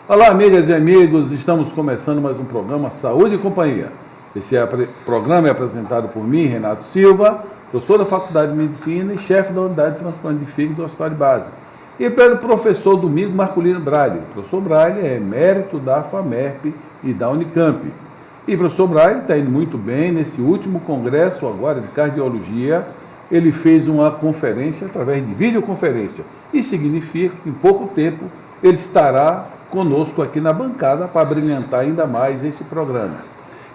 Olá, amigas e amigos, estamos começando mais um programa Saúde e Companhia. Esse programa é apresentado por mim, Renato Silva, professor da Faculdade de Medicina e chefe da Unidade de Transplante de Fígado do Hospital de Base. E pelo professor Domingos Marculino Braille. O professor Braille é emérito da FAMERP e da Unicamp. E o professor Braille está indo muito bem nesse último congresso agora de cardiologia. Ele fez uma conferência através de videoconferência. Isso significa que em pouco tempo ele estará conosco aqui na bancada para brilhantar ainda mais esse programa.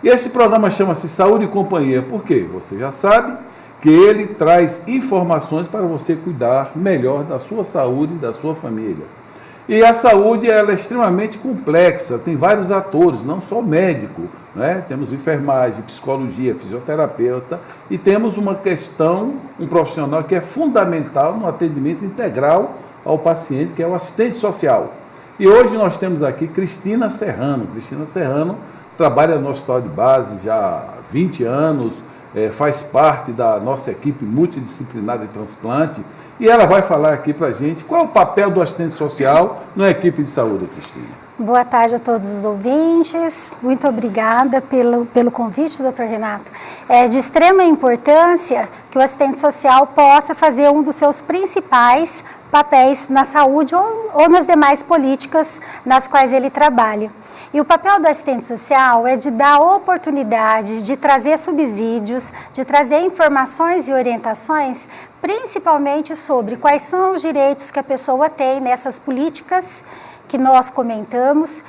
E esse programa chama-se Saúde e Companhia, por quê? Você já sabe que ele traz informações para você cuidar melhor da sua saúde e da sua família. E a saúde ela é extremamente complexa, tem vários atores, não só médico, né? Temos enfermagem, psicologia, fisioterapeuta e temos uma questão, um profissional que é fundamental no atendimento integral ao paciente, que é o assistente social. E hoje nós temos aqui Cristina Serrano. Cristina Serrano trabalha no Hospital de Base já há 20 anos, faz parte da nossa equipe multidisciplinar de transplante e ela vai falar aqui para a gente qual é o papel do assistente social na equipe de saúde, Cristina. Boa tarde a todos os ouvintes, muito obrigada pelo convite, doutor Renato. É de extrema importância que o assistente social possa fazer um dos seus principais papéis na saúde ou nas demais políticas nas quais ele trabalha. E o papel do assistente social é de dar oportunidade, de trazer subsídios, de trazer informações e orientações, principalmente sobre quais são os direitos que a pessoa tem nessas políticas que nós comentamos,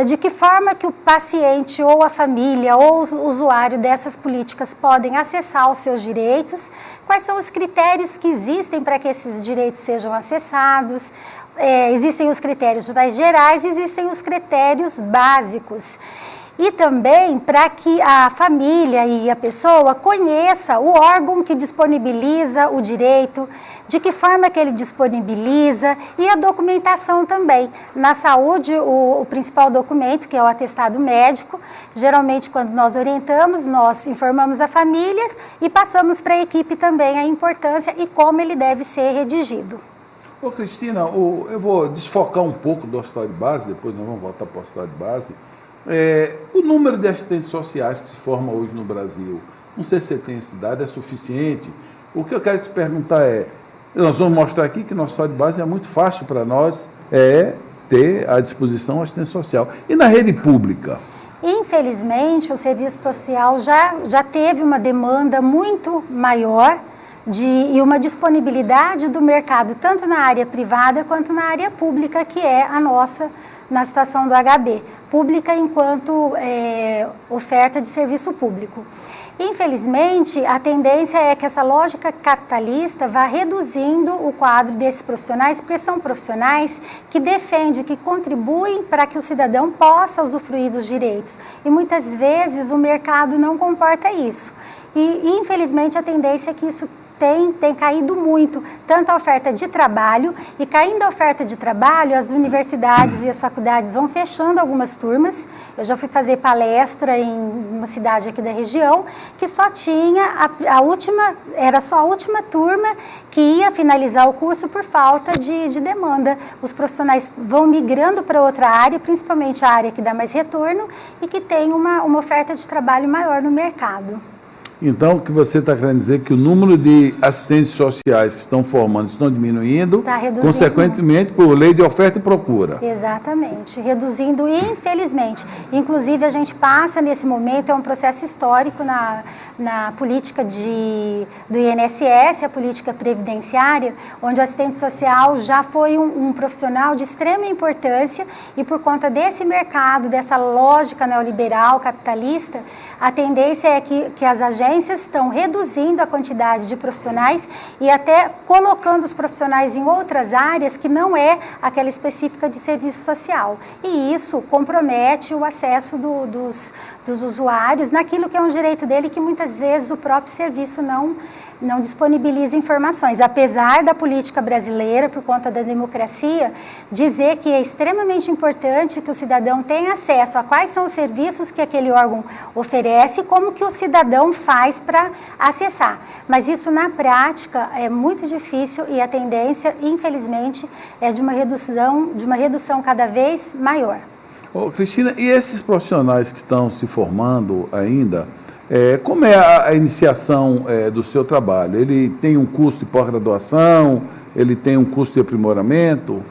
de que forma que o paciente ou a família ou o usuário dessas políticas podem acessar os seus direitos, quais são os critérios que existem para que esses direitos sejam acessados, existem os critérios mais gerais, existem os critérios básicos. E também para que a família e a pessoa conheça o órgão que disponibiliza o direito, de que forma que ele disponibiliza e a documentação também. Na saúde, o principal documento, que é o atestado médico, geralmente quando nós orientamos, nós informamos a família e passamos para a equipe também a importância e como ele deve ser redigido. Ô Cristina, eu vou desfocar um pouco do Hospital de Base, depois nós vamos voltar para o Hospital de Base. O número de assistentes sociais que se forma hoje no Brasil, não sei se você tem esse dado, é suficiente? O que eu quero te perguntar nós vamos mostrar aqui que no Hospital de Base é muito fácil para nós ter à disposição assistência social. E na rede pública? Infelizmente, o serviço social já teve uma demanda muito maior e uma disponibilidade do mercado, tanto na área privada quanto na área pública, que é a nossa, na situação do HB. Pública enquanto oferta de serviço público. Infelizmente, a tendência é que essa lógica capitalista vá reduzindo o quadro desses profissionais, porque são profissionais que defendem, que contribuem para que o cidadão possa usufruir dos direitos. E muitas vezes o mercado não comporta isso. E infelizmente a tendência é que isso tem caído muito, tanto a oferta de trabalho, e caindo a oferta de trabalho, as universidades e as faculdades vão fechando algumas turmas. Eu já fui fazer palestra em uma cidade aqui da região, que só tinha era só a última turma que ia finalizar o curso por falta de demanda. Os profissionais vão migrando para outra área, principalmente a área que dá mais retorno e que tem uma oferta de trabalho maior no mercado. Então, o que você está querendo dizer é que o número de assistentes sociais que estão formando estão diminuindo, consequentemente, por lei de oferta e procura. Exatamente, reduzindo infelizmente. Inclusive, a gente passa nesse momento, é um processo histórico na política do INSS, a política previdenciária, onde o assistente social já foi um profissional de extrema importância e por conta desse mercado, dessa lógica neoliberal, capitalista, a tendência é que as agências estão reduzindo a quantidade de profissionais e até colocando os profissionais em outras áreas que não é aquela específica de serviço social. E isso compromete o acesso dos usuários naquilo que é um direito dele que muitas vezes o próprio serviço não disponibiliza informações, apesar da política brasileira, por conta da democracia, dizer que é extremamente importante que o cidadão tenha acesso a quais são os serviços que aquele órgão oferece e como que o cidadão faz para acessar. Mas isso, na prática, é muito difícil e a tendência, infelizmente, é de uma redução cada vez maior. Ô, Cristina, e esses profissionais que estão se formando ainda, como é a iniciação do seu trabalho? Ele tem um curso de pós-graduação? Ele tem um curso de aprimoramento?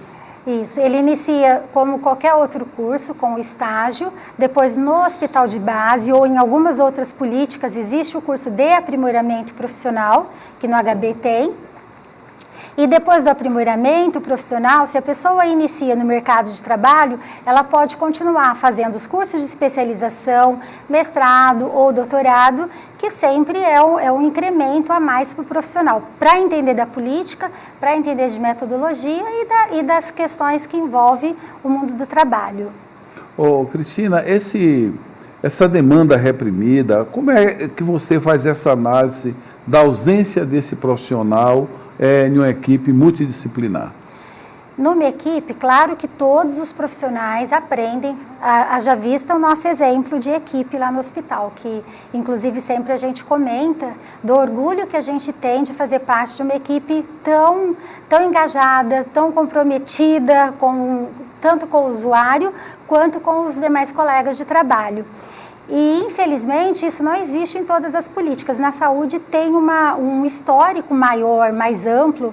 Isso, ele inicia como qualquer outro curso, com o estágio, depois no hospital de base ou em algumas outras políticas existe o curso de aprimoramento profissional, que no HB tem. E depois do aprimoramento profissional, se a pessoa inicia no mercado de trabalho, ela pode continuar fazendo os cursos de especialização, mestrado ou doutorado, que sempre é um incremento a mais para o profissional, para entender da política, para entender de metodologia e das questões que envolvem o mundo do trabalho. Ô, Cristina, essa demanda reprimida, como é que você faz essa análise da ausência desse profissional em uma equipe multidisciplinar? Numa equipe, claro que todos os profissionais aprendem, haja vista o nosso exemplo de equipe lá no hospital, que inclusive sempre a gente comenta do orgulho que a gente tem de fazer parte de uma equipe tão engajada, tão comprometida, tanto com o usuário quanto com os demais colegas de trabalho. E, infelizmente, isso não existe em todas as políticas. Na saúde tem um histórico maior, mais amplo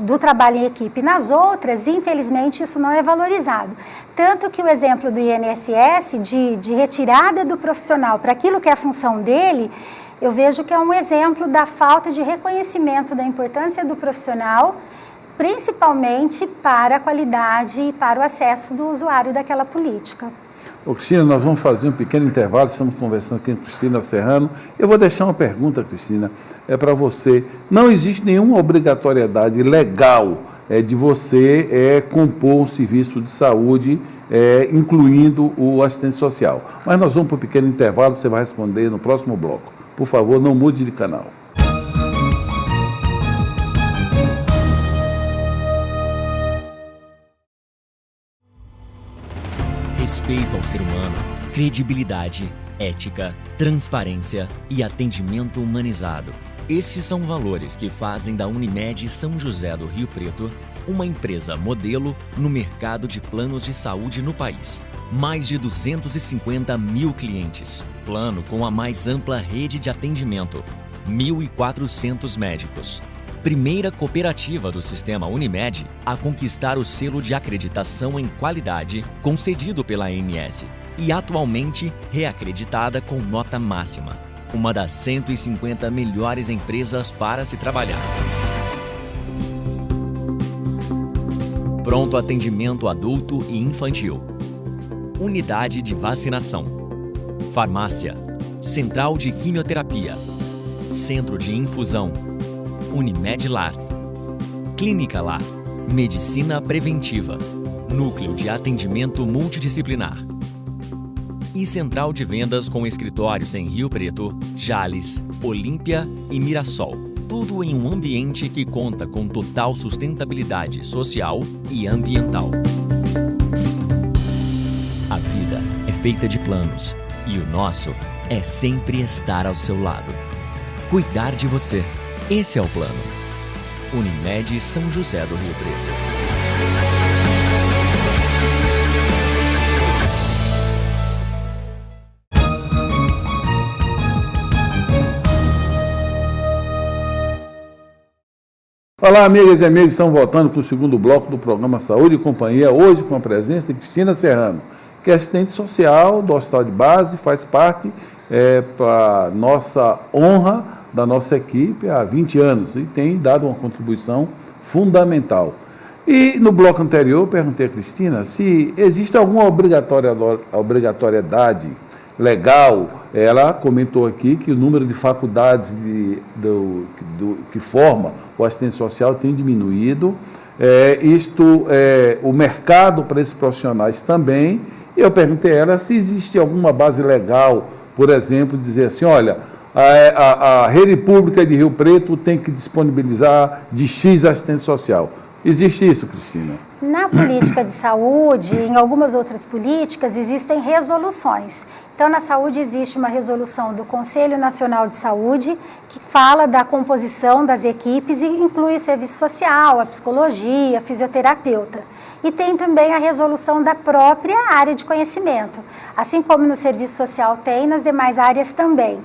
do trabalho em equipe. Nas outras, infelizmente, isso não é valorizado. Tanto que o exemplo do INSS, de retirada do profissional para aquilo que é a função dele, eu vejo que é um exemplo da falta de reconhecimento da importância do profissional, principalmente para a qualidade e para o acesso do usuário daquela política. Ô, Cristina, nós vamos fazer um pequeno intervalo, estamos conversando aqui com Cristina Serrano. Eu vou deixar uma pergunta, Cristina, para você. Não existe nenhuma obrigatoriedade legal de você compor um serviço de saúde, incluindo o assistente social. Mas nós vamos para um pequeno intervalo, você vai responder no próximo bloco. Por favor, não mude de canal. Respeito ao ser humano, credibilidade, ética, transparência e atendimento humanizado. Esses são valores que fazem da Unimed São José do Rio Preto uma empresa modelo no mercado de planos de saúde no país. Mais de 250 mil clientes. Plano com a mais ampla rede de atendimento. 1.400 médicos. Primeira cooperativa do sistema Unimed a conquistar o selo de acreditação em qualidade concedido pela ANS e atualmente reacreditada com nota máxima. Uma das 150 melhores empresas para se trabalhar. Pronto atendimento adulto e infantil. Unidade de vacinação. Farmácia. Central de quimioterapia. Centro de infusão. Unimed Lar, Clínica Lar, Medicina Preventiva, Núcleo de Atendimento Multidisciplinar e Central de Vendas com escritórios em Rio Preto, Jales, Olímpia e Mirassol. Tudo em um ambiente que conta com total sustentabilidade social e ambiental. A vida é feita de planos e o nosso é sempre estar ao seu lado. Cuidar de você. Esse é o plano. Unimed São José do Rio Preto. Olá, amigas e amigos, estamos voltando para o segundo bloco do programa Saúde e Companhia, hoje com a presença de Cristina Serrano, que é assistente social do Hospital de Base, faz parte, para nossa honra, da nossa equipe há 20 anos e tem dado uma contribuição fundamental. E no bloco anterior eu perguntei a Cristina se existe alguma obrigatoriedade legal. Ela comentou aqui que o número de faculdades que forma o assistente social tem diminuído. O mercado para esses profissionais também. E eu perguntei a ela se existe alguma base legal, por exemplo, dizer assim, olha, a rede pública de Rio Preto tem que disponibilizar de X assistente social. Existe isso, Cristina? Na política de saúde, em algumas outras políticas, existem resoluções. Então, na saúde existe uma resolução do Conselho Nacional de Saúde que fala da composição das equipes e inclui o serviço social, a psicologia, a fisioterapeuta. E tem também a resolução da própria área de conhecimento, assim como no serviço social tem, nas demais áreas também.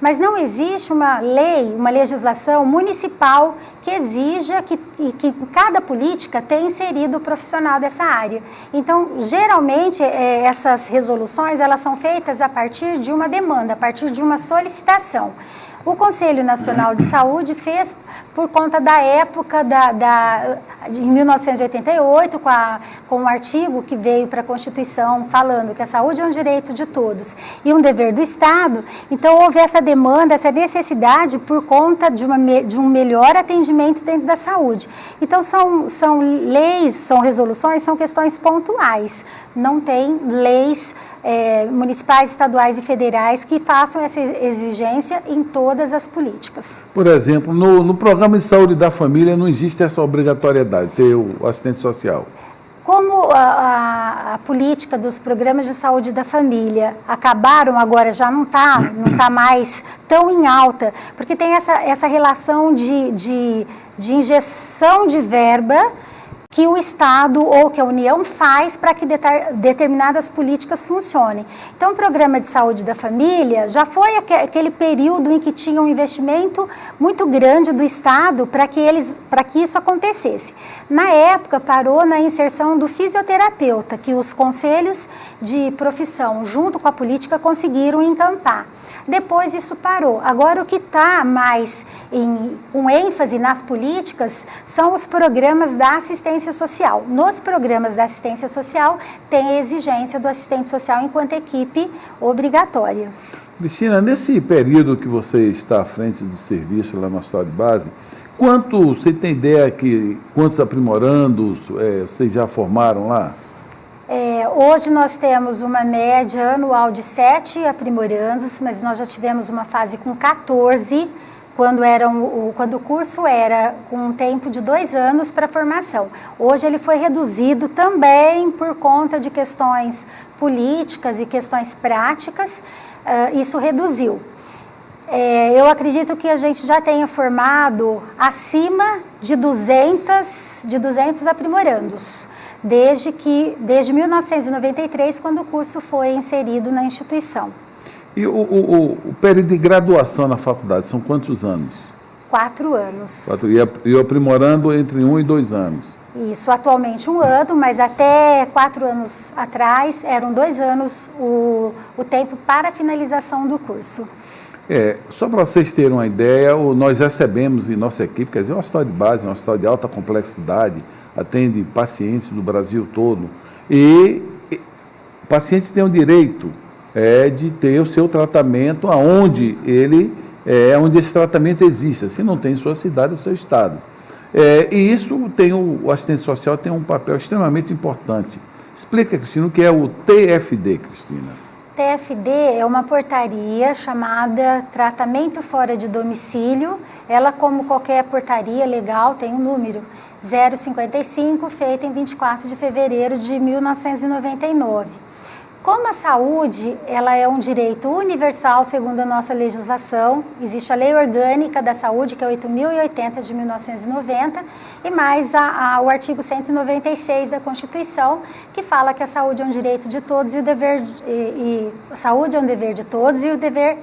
Mas não existe uma lei, uma legislação municipal que exija que cada política tenha inserido o profissional dessa área. Então, geralmente, essas resoluções elas são feitas a partir de uma demanda, a partir de uma solicitação. O Conselho Nacional de Saúde fez por conta da época em 1988, com um artigo que veio para a Constituição falando que a saúde é um direito de todos e um dever do Estado. Então, houve essa demanda, essa necessidade por conta de um melhor atendimento dentro da saúde. Então, são leis, são resoluções, são questões pontuais. Não tem leis municipais, estaduais e federais que façam essa exigência em todas as políticas. Por exemplo, no programa de saúde da família não existe essa obrigatoriedade, ter o assistente social. Como a política dos programas de saúde da família acabaram agora, já não tá mais tão em alta, porque tem essa relação de injeção de verba que o Estado ou que a União faz para que determinadas políticas funcionem. Então, o programa de saúde da família já foi aquele período em que tinha um investimento muito grande do Estado para que isso acontecesse. Na época, parou na inserção do fisioterapeuta, que os conselhos de profissão, junto com a política, conseguiram encampar. Depois isso parou. Agora o que está mais com ênfase nas políticas são os programas da assistência social. Nos programas da assistência social tem a exigência do assistente social enquanto equipe obrigatória. Cristina, nesse período que você está à frente do serviço lá no Hospital de Base, você tem ideia quantos aprimorandos vocês já formaram lá? Hoje nós temos uma média anual de 7 aprimorandos, mas nós já tivemos uma fase com 14, quando o curso era com um tempo de 2 anos para formação. Hoje ele foi reduzido também por conta de questões políticas e questões práticas, isso reduziu. Eu acredito que a gente já tenha formado acima de 200 aprimorandos. Desde 1993, quando o curso foi inserido na instituição. E o período de graduação na faculdade, são quantos anos? 4 anos. E aprimorando entre 1 e 2 anos? Isso, atualmente 1 ano, mas até 4 anos atrás, eram 2 anos o tempo para a finalização do curso. Só para vocês terem uma ideia, nós recebemos em nossa equipe, quer dizer, um hospital de base, um hospital de alta complexidade, atende pacientes do Brasil todo, e o paciente tem o direito de ter o seu tratamento onde onde esse tratamento exista, se não tem em sua cidade, no seu estado. E isso o assistente social tem um papel extremamente importante. Explica, Cristina, o que é o TFD, Cristina. TFD é uma portaria chamada Tratamento Fora de Domicílio. Ela, como qualquer portaria legal, tem um número 055, feita em 24 de fevereiro de 1999. Como a saúde ela é um direito universal segundo a nossa legislação, existe a Lei Orgânica da Saúde, que é 8.080 de 1990, e mais o artigo 196 da Constituição, que fala que a saúde é um direito de todos e o dever a saúde é um dever de todos e o dever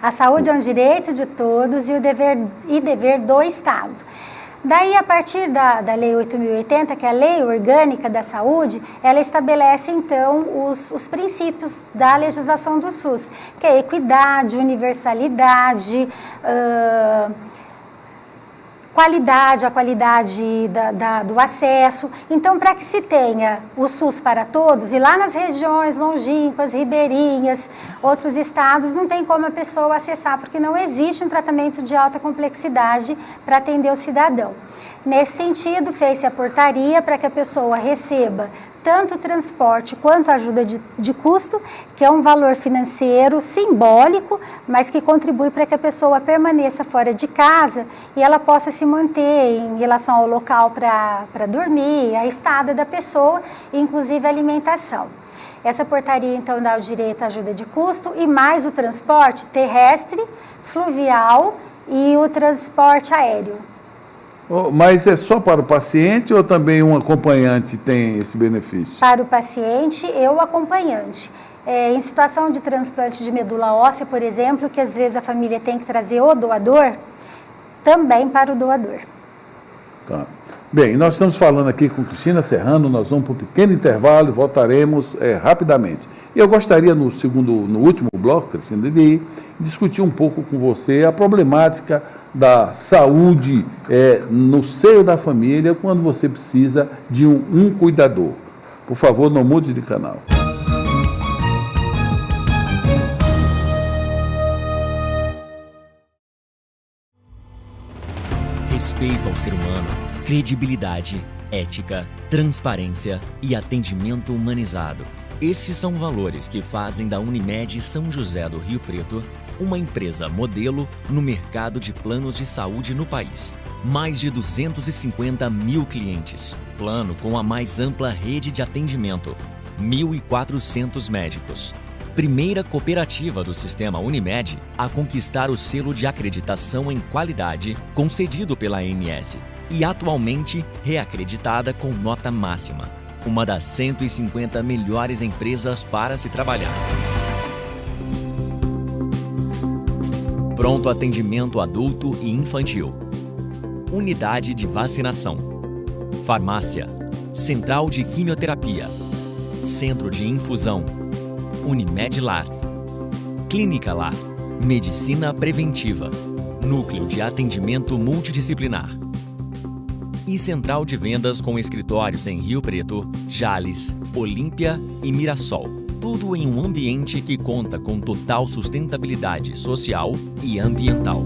a saúde é um direito de todos e o dever do Estado. Daí, a partir da Lei 8.080, que é a Lei Orgânica da Saúde, ela estabelece, então, os princípios da legislação do SUS, que é equidade, universalidade, a qualidade do acesso. Então, para que se tenha o SUS para todos, e lá nas regiões longínquas, ribeirinhas, outros estados, não tem como a pessoa acessar, porque não existe um tratamento de alta complexidade para atender o cidadão. Nesse sentido, fez-se a portaria para que a pessoa receba tanto o transporte quanto a ajuda de custo, que é um valor financeiro simbólico, mas que contribui para que a pessoa permaneça fora de casa e ela possa se manter em relação ao local para dormir, a estada da pessoa, inclusive a alimentação. Essa portaria, então, dá o direito à ajuda de custo e mais o transporte terrestre, fluvial e o transporte aéreo. Mas é só para o paciente ou também um acompanhante tem esse benefício? Para o paciente e o acompanhante. Em situação de transplante de medula óssea, por exemplo, que às vezes a família tem que trazer o doador, também para o doador. Tá. Bem, nós estamos falando aqui com Cristina Serrano, nós vamos para um pequeno intervalo e voltaremos rapidamente. E eu gostaria, no último bloco, Cristina, de discutir um pouco com você a problemática da saúde no seio da família quando você precisa de um cuidador. Por favor, não mude de canal. Respeito ao ser humano, credibilidade, ética, transparência e atendimento humanizado. Esses são valores que fazem da Unimed São José do Rio Preto uma empresa modelo no mercado de planos de saúde no país. Mais de 250 mil clientes. Plano com a mais ampla rede de atendimento. 1.400 médicos. Primeira cooperativa do sistema Unimed a conquistar o selo de acreditação em qualidade concedido pela ANS e atualmente reacreditada com nota máxima. Uma das 150 melhores empresas para se trabalhar. Pronto atendimento adulto e infantil. Unidade de vacinação. Farmácia. Central de quimioterapia. Centro de infusão. Unimed Lar. Clínica Lar. Medicina preventiva. Núcleo de atendimento multidisciplinar. E central de vendas com escritórios em Rio Preto, Jales, Olímpia e Mirassol. Tudo em um ambiente que conta com total sustentabilidade social e ambiental.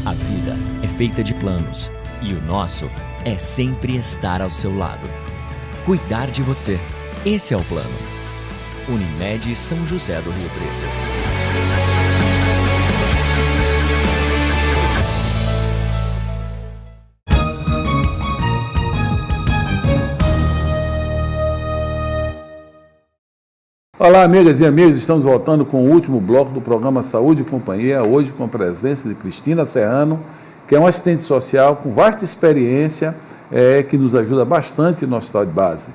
A vida é feita de planos e o nosso é sempre estar ao seu lado. Cuidar de você. Esse é o plano. Unimed São José do Rio Preto. Olá, amigas e amigos, estamos voltando com o último bloco do programa Saúde e Companhia, hoje com a presença de Cristina Serrano, que é uma assistente social com vasta experiência, que nos ajuda bastante no hospital de base.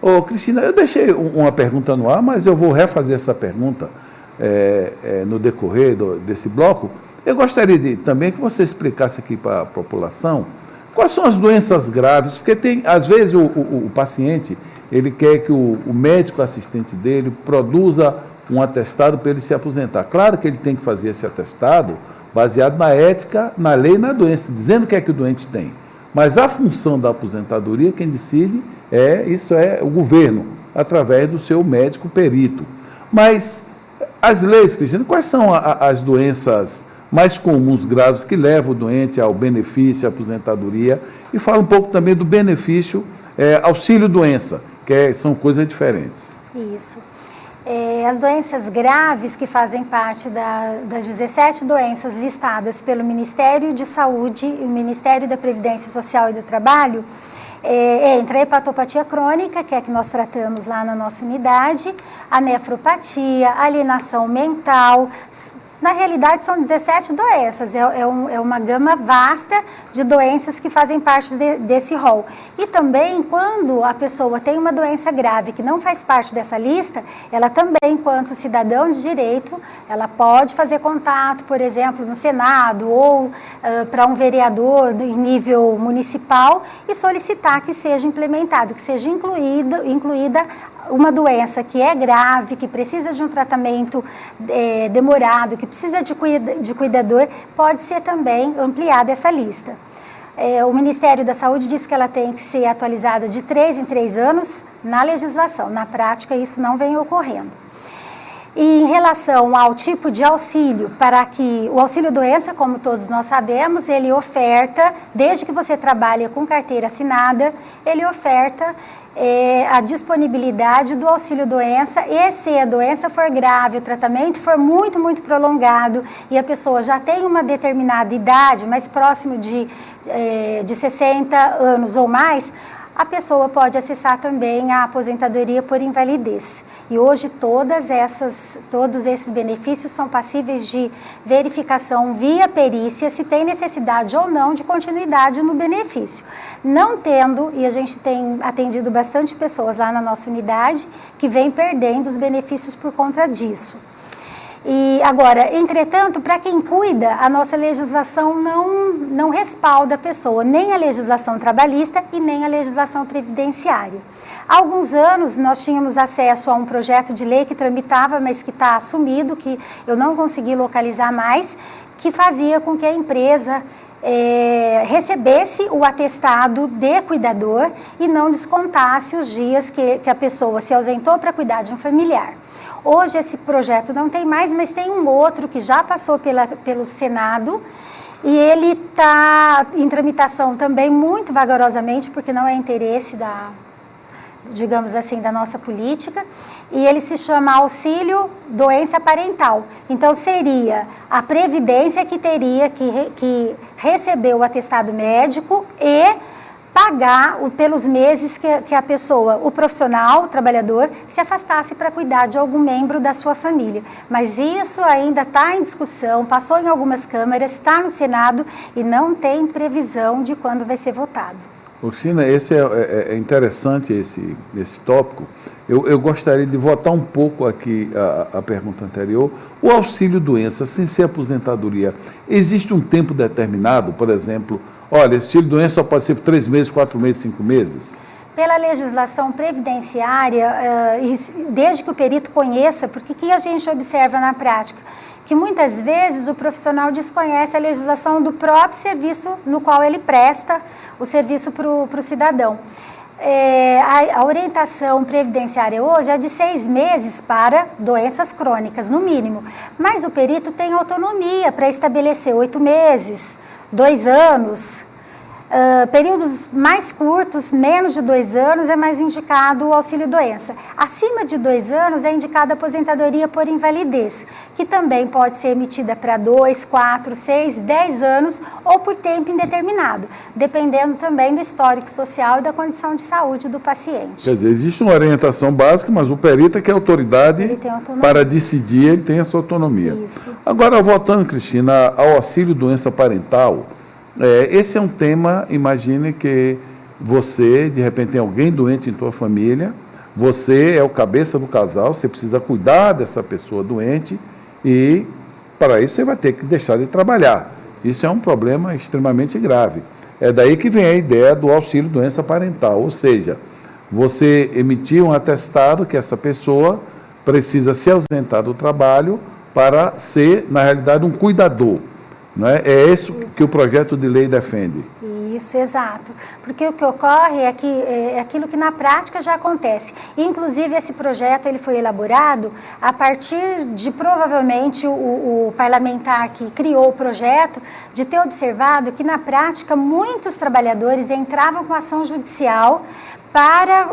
Ô, Cristina, eu deixei uma pergunta no ar, mas eu vou refazer essa pergunta no decorrer desse bloco. Eu gostaria também que você explicasse aqui para a população quais são as doenças graves, porque às vezes o paciente ele quer que o médico assistente dele produza um atestado para ele se aposentar. Claro que ele tem que fazer esse atestado baseado na ética, na lei e na doença, dizendo o que é que o doente tem. Mas a função da aposentadoria, quem decide isso é o governo, através do seu médico perito. Mas as leis, Cristina, quais são as doenças mais comuns, graves, que levam o doente ao benefício, à aposentadoria? E fala um pouco também do benefício auxílio-doença, que são coisas diferentes. Isso. As doenças graves que fazem parte das 17 doenças listadas pelo Ministério de Saúde e o Ministério da Previdência Social e do Trabalho, entra a hepatopatia crônica, que é a que nós tratamos lá na nossa unidade, a nefropatia, a alienação mental. Na realidade, são 17 doenças, é uma gama vasta de doenças que fazem parte desse rol. E também, quando a pessoa tem uma doença grave que não faz parte dessa lista, ela também, enquanto cidadão de direito, ela pode fazer contato, por exemplo, no Senado ou para um vereador em nível municipal e solicitar que seja implementado, que seja incluída uma doença que é grave, que precisa de um tratamento demorado, que precisa de cuidador, pode ser também ampliada essa lista. O Ministério da Saúde diz que ela tem que ser atualizada de 3 em 3 anos na legislação. Na prática, isso não vem ocorrendo. E em relação ao tipo de auxílio, para que o auxílio-doença, como todos nós sabemos, ele oferta, desde que você trabalhe com carteira assinada, ele oferta a disponibilidade do auxílio-doença, e se a doença for grave, o tratamento for muito, muito prolongado e a pessoa já tem uma determinada idade, mais próximo de 60 anos ou mais, a pessoa pode acessar também a aposentadoria por invalidez. E hoje todos esses benefícios são passíveis de verificação via perícia se tem necessidade ou não de continuidade no benefício. Não tendo, e a gente tem atendido bastante pessoas lá na nossa unidade que vem perdendo os benefícios por conta disso. E agora, entretanto, para quem cuida, a nossa legislação não respalda a pessoa, nem a legislação trabalhista e nem a legislação previdenciária. Há alguns anos nós tínhamos acesso a um projeto de lei que tramitava, mas que está sumido, que eu não consegui localizar mais, que fazia com que a empresa recebesse o atestado de cuidador e não descontasse os dias que a pessoa se ausentou para cuidar de um familiar. Hoje esse projeto não tem mais, mas tem um outro que já passou pelo Senado e ele está em tramitação também muito vagarosamente, porque não é interesse digamos assim, da nossa política, e ele se chama auxílio doença parental. Então seria a Previdência que teria que receber o atestado médico e pagar pelos meses que a pessoa, o profissional, o trabalhador, se afastasse para cuidar de algum membro da sua família. Mas isso ainda está em discussão, passou em algumas câmaras, está no Senado e não tem previsão de quando vai ser votado. Ursina, esse é interessante esse tópico. Eu gostaria de voltar um pouco aqui a pergunta anterior. O auxílio-doença, sem ser aposentadoria, existe um tempo determinado, por exemplo, olha, esse auxílio-doença só pode ser por 3 meses, 4 meses, 5 meses? Pela legislação previdenciária, desde que o perito conheça, porque o que a gente observa na prática? Que muitas vezes o profissional desconhece a legislação do próprio serviço no qual ele presta o serviço para o cidadão. A orientação previdenciária hoje é de 6 meses para doenças crônicas, no mínimo. Mas o perito tem autonomia para estabelecer 8 meses, 2 anos. Períodos mais curtos, menos de 2 anos, é mais indicado o auxílio-doença. Acima de 2 anos é indicada a aposentadoria por invalidez, que também pode ser emitida para 2, 4, 6, 10 anos ou por tempo indeterminado, dependendo também do histórico social e da condição de saúde do paciente. Quer dizer, existe uma orientação básica, mas o perito é que é a autoridade para decidir, ele tem a sua autonomia. Isso. Agora, voltando, Cristina, ao auxílio-doença parental, esse é um tema, imagine que você, de repente, tem alguém doente em tua família, você é o cabeça do casal, você precisa cuidar dessa pessoa doente e, para isso, você vai ter que deixar de trabalhar. Isso é um problema extremamente grave. É daí que vem a ideia do auxílio-doença parental, ou seja, você emitir um atestado que essa pessoa precisa se ausentar do trabalho para ser, na realidade, um cuidador. Não é? É isso que o projeto de lei defende. Isso, exato. Porque o que ocorre é que é aquilo que na prática já acontece. Inclusive, esse projeto ele foi elaborado a partir de, provavelmente, o parlamentar que criou o projeto, de ter observado que, na prática, muitos trabalhadores entravam com ação judicial para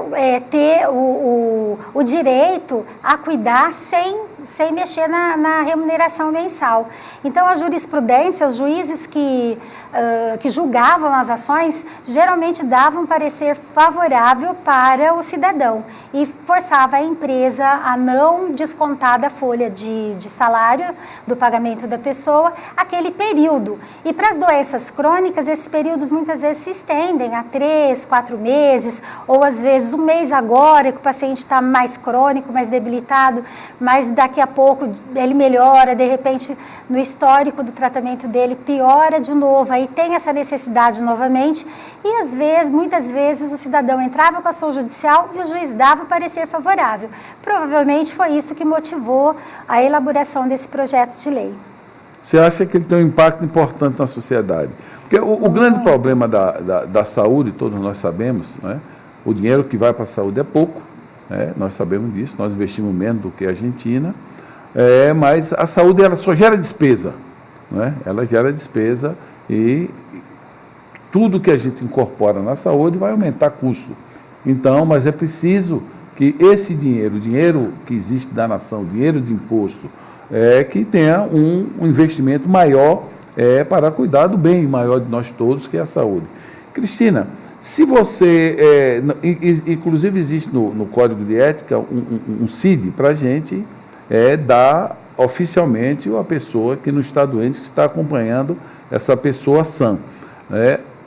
ter o direito a cuidar sem mexer na remuneração mensal. Então, a jurisprudência, os juízes que julgavam as ações, geralmente davam parecer favorável para o cidadão e forçava a empresa a não descontar da folha de salário do pagamento da pessoa aquele período. E para as doenças crônicas, esses períodos muitas vezes se estendem a 3, 4 meses, ou às vezes um mês agora, que o paciente está mais crônico, mais debilitado, mas daqui a pouco ele melhora, de repente no histórico do tratamento dele piora de novo, aí tem essa necessidade novamente e às vezes, muitas vezes o cidadão entrava com a ação judicial e o juiz dava parecer favorável. Provavelmente foi isso que motivou a elaboração desse projeto de lei. Você acha que ele tem um impacto importante na sociedade? Porque o grande problema da saúde, todos nós sabemos, né? O dinheiro que vai para a saúde é pouco, né? Nós sabemos disso, nós investimos menos do que a Argentina, mas a saúde ela só gera despesa, né? Ela gera despesa e tudo que a gente incorpora na saúde vai aumentar custo. Então, mas é preciso que esse dinheiro, o dinheiro que existe da nação, o dinheiro de imposto, que tenha um investimento maior para cuidar do bem maior de nós todos, que é a saúde. Cristina, se você, inclusive existe no Código de Ética um CID para a gente dar oficialmente a pessoa que não está doente, que está acompanhando essa pessoa sã.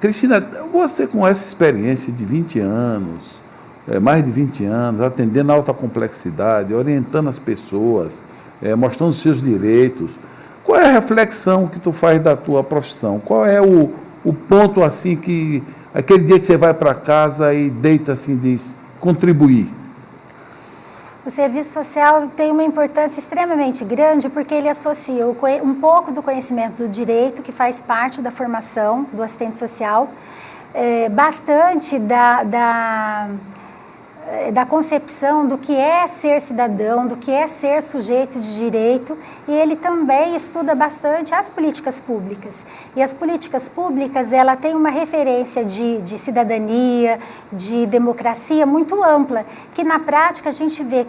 Cristina, você com essa experiência de 20 anos, mais de 20 anos, atendendo a alta complexidade, orientando as pessoas, mostrando os seus direitos, qual é a reflexão que tu faz da tua profissão? Qual é o ponto assim que, aquele dia que você vai para casa e deita assim, diz, contribuir? O serviço social tem uma importância extremamente grande porque ele associa um pouco do conhecimento do direito, que faz parte da formação do assistente social, bastante da concepção do que é ser cidadão, do que é ser sujeito de direito, e ele também estuda bastante as políticas públicas. E as políticas públicas, ela tem uma referência de cidadania, de democracia muito ampla, que na prática a gente vê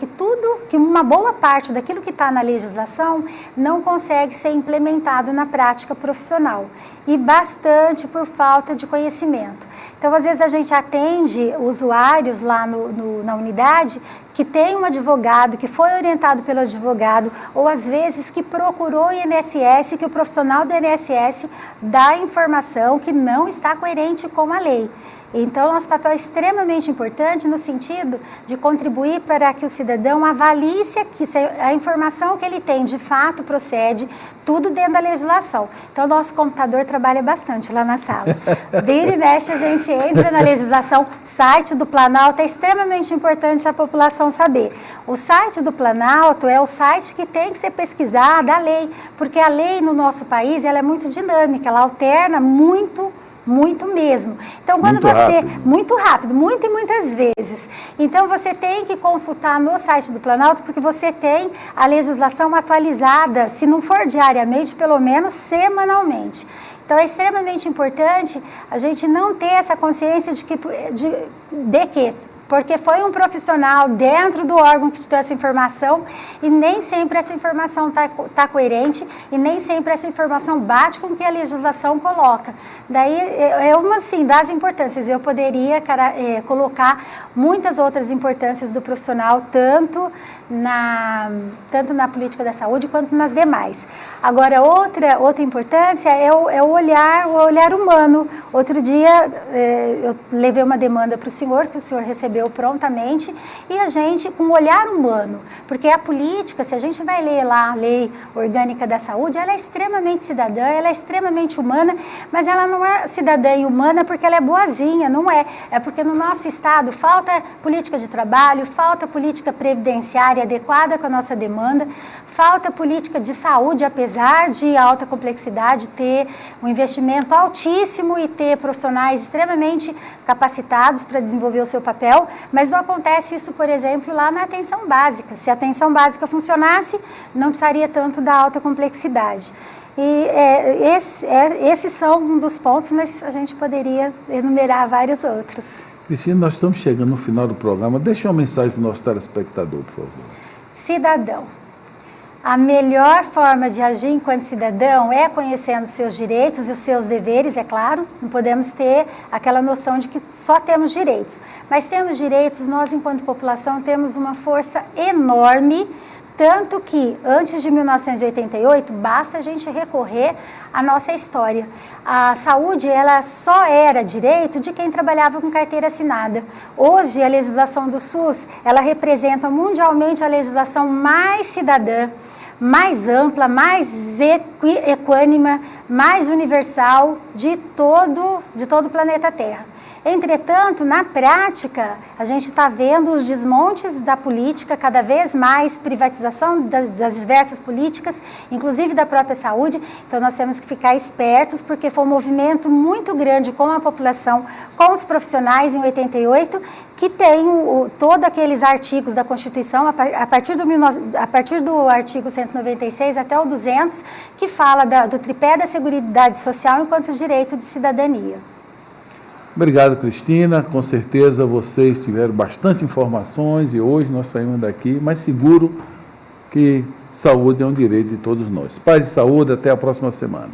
que uma boa parte daquilo que está na legislação não consegue ser implementado na prática profissional, e bastante por falta de conhecimento. Então, às vezes, a gente atende usuários lá na unidade que tem um advogado, que foi orientado pelo advogado, ou às vezes que procurou o INSS, que o profissional do INSS dá informação que não está coerente com a lei. Então, nosso papel é extremamente importante no sentido de contribuir para que o cidadão avalie se a informação que ele tem de fato procede, tudo dentro da legislação. Então, nosso computador trabalha bastante lá na sala. Vira e mexe, a gente entra na legislação. Site do Planalto é extremamente importante a população saber. O site do Planalto é o site que tem que ser pesquisada, a lei, porque a lei no nosso país ela é muito dinâmica, ela alterna muito mesmo. Então, quando muito rápido, muitas vezes. Então, você tem que consultar no site do Planalto, porque você tem a legislação atualizada, se não for diariamente, pelo menos semanalmente. Então, é extremamente importante a gente não ter essa consciência de que porque foi um profissional dentro do órgão que te deu essa informação e nem sempre essa informação está coerente e nem sempre essa informação bate com o que a legislação coloca. Daí é uma assim, das importâncias. Eu poderia colocar muitas outras importâncias do profissional, tanto na política da saúde quanto nas demais. Agora, outra importância é o olhar humano. Outro dia, eu levei uma demanda para o senhor, que o senhor recebeu prontamente, e a gente, com um olhar humano, porque a política, se a gente vai ler lá a Lei Orgânica da Saúde, ela é extremamente cidadã, ela é extremamente humana, mas ela não é cidadã e humana porque ela é boazinha, não é. É porque no nosso estado falta política de trabalho, falta política previdenciária adequada com a nossa demanda, falta política de saúde, apesar de alta complexidade, ter um investimento altíssimo e ter profissionais extremamente capacitados para desenvolver o seu papel, mas não acontece isso, por exemplo, lá na atenção básica. Se a atenção básica funcionasse, não precisaria tanto da alta complexidade. E esses são um dos pontos, mas a gente poderia enumerar vários outros. Cristina, nós estamos chegando no final do programa. Deixa uma mensagem para o nosso telespectador, por favor. Cidadão. A melhor forma de agir enquanto cidadão é conhecendo os seus direitos e os seus deveres, é claro. Não podemos ter aquela noção de que só temos direitos. Mas temos direitos, nós enquanto população temos uma força enorme, tanto que antes de 1988 basta a gente recorrer à nossa história. A saúde ela só era direito de quem trabalhava com carteira assinada. Hoje a legislação do SUS ela representa mundialmente a legislação mais cidadã, mais ampla, mais equânime, mais universal de todo o planeta Terra. Entretanto, na prática, a gente está vendo os desmontes da política, cada vez mais privatização das diversas políticas, inclusive da própria saúde. Então, nós temos que ficar espertos, porque foi um movimento muito grande com a população, com os profissionais em 88, que tem todos aqueles artigos da Constituição, a partir do artigo 196 até o 200, que fala do tripé da Seguridade Social enquanto direito de cidadania. Obrigado, Cristina. Com certeza vocês tiveram bastante informações e hoje nós saímos daqui mais seguro que saúde é um direito de todos nós. Paz e saúde, até a próxima semana.